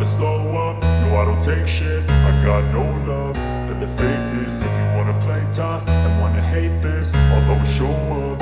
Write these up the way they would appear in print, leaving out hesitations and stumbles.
slow up, no I don't take shit. I got no love for the fakeness. If you wanna play tough and wanna hate this, I'll always show up.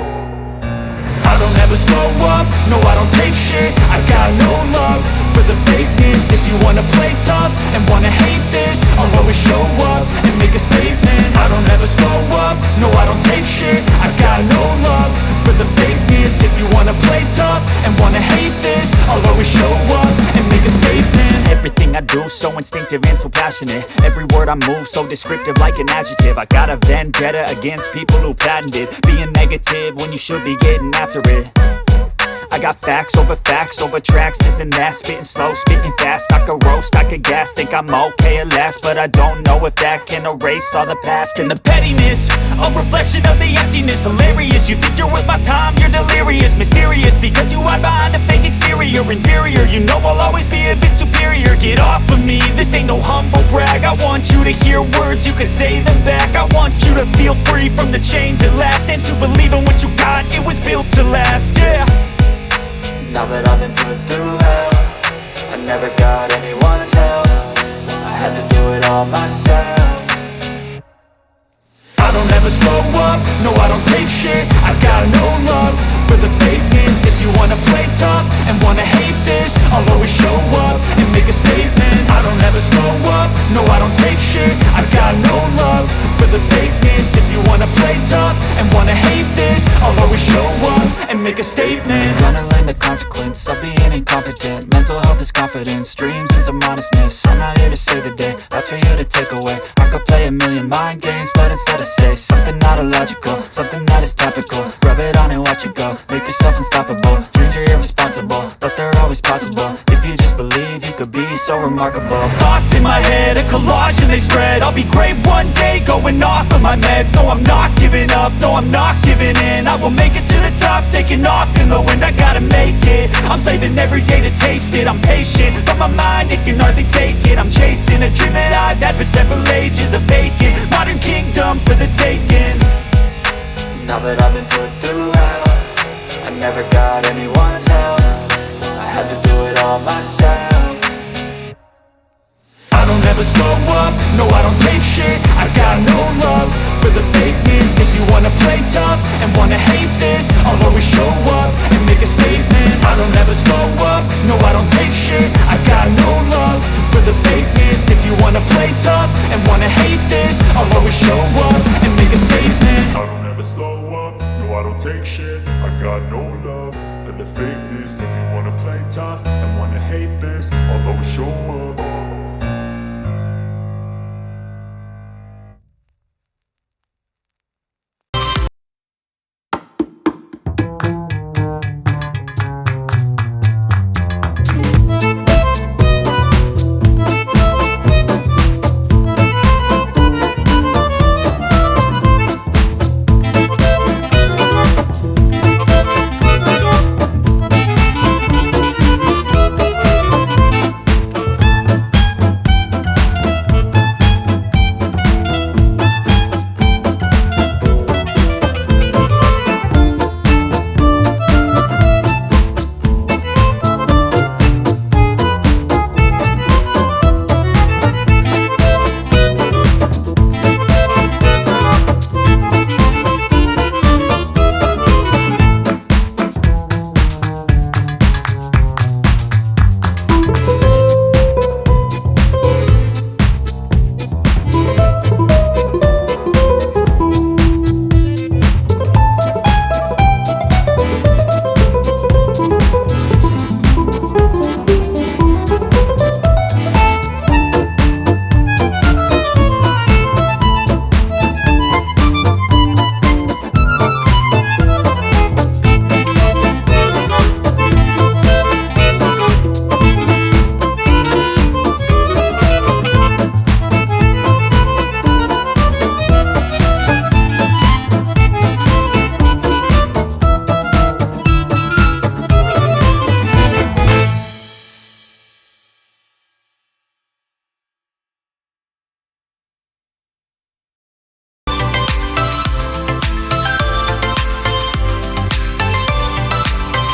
I don't ever slow up, no I don't take shit. I got no love for the fakeness. If you wanna play tough and wanna hate this, I'll always show up and make a statement. I don't ever slow up, no I don't take shit. I got no love for the fakeness. If you wanna play tough and wanna hate this, I'll always show up and make a statement. Everything I do so instinctive and so passionate. Every word I move so descriptive like an adjective. I got a vendetta against people who patented being negative when you should be getting after it. I got facts over tracks, this and that. Spitting slow, spitting fast, I could roast, I could gas. Think I'm okay at last, but I don't know if that can erase all the past. And the pettiness, a reflection of the emptiness. Hilarious, you think you're worth my time, you're delirious. Mysterious, because you hide behind a fake exterior. Inferior, you know I'll always be a bit superior. Get off of me, this ain't no humble brag. I want you to hear words, you can say them back. I want you to feel free from the chains at last, and to believe in what you got, it was built to last, yeah. Now that I've been put through hell, I never got anyone's help. I had to do it all myself. I don't ever slow up, no I don't take shit. I got no love for the fakeness. If you wanna play tough and wanna hate this, I'll always show up and make a statement. I don't ever slow up, no I don't take shit. I got no love for the fakeness. If you wanna play tough and wanna hate this, I'll always show up and make a statement. Gonna learn the consequence of being incompetent. Mental health is confidence, dreams and some honestness. I'm not here to save the day, that's for you to take away. I could play a million mind games, but instead I say something not illogical, something that is topical. Rub it on and watch it go, make yourself unstoppable. Dreams are irresponsible, but they're always possible. If you just believe, you could be so remarkable. Thoughts in my head, a collage and they spread. I'll be great one day, going off of my meds. No, I'm not giving up, no, I'm not giving in. I will make it to the top, taking off in the wind. I gotta make it, I'm saving every day to taste it. I'm patient, but my mind, it can hardly take it. I'm chasing a dream that I've had for several ages. A vacant, modern kingdom for the taking. Now that I've been put through hell, I never got anyone's help. I had to do it all myself. I don't ever slow up, no I don't take shit. I got no love for the fakeness. If you wanna play tough and wanna hate this, I'll always show up and make a statement. I don't ever slow up, no I don't take shit. I got no love for the fakeness. If you wanna play tough and wanna hate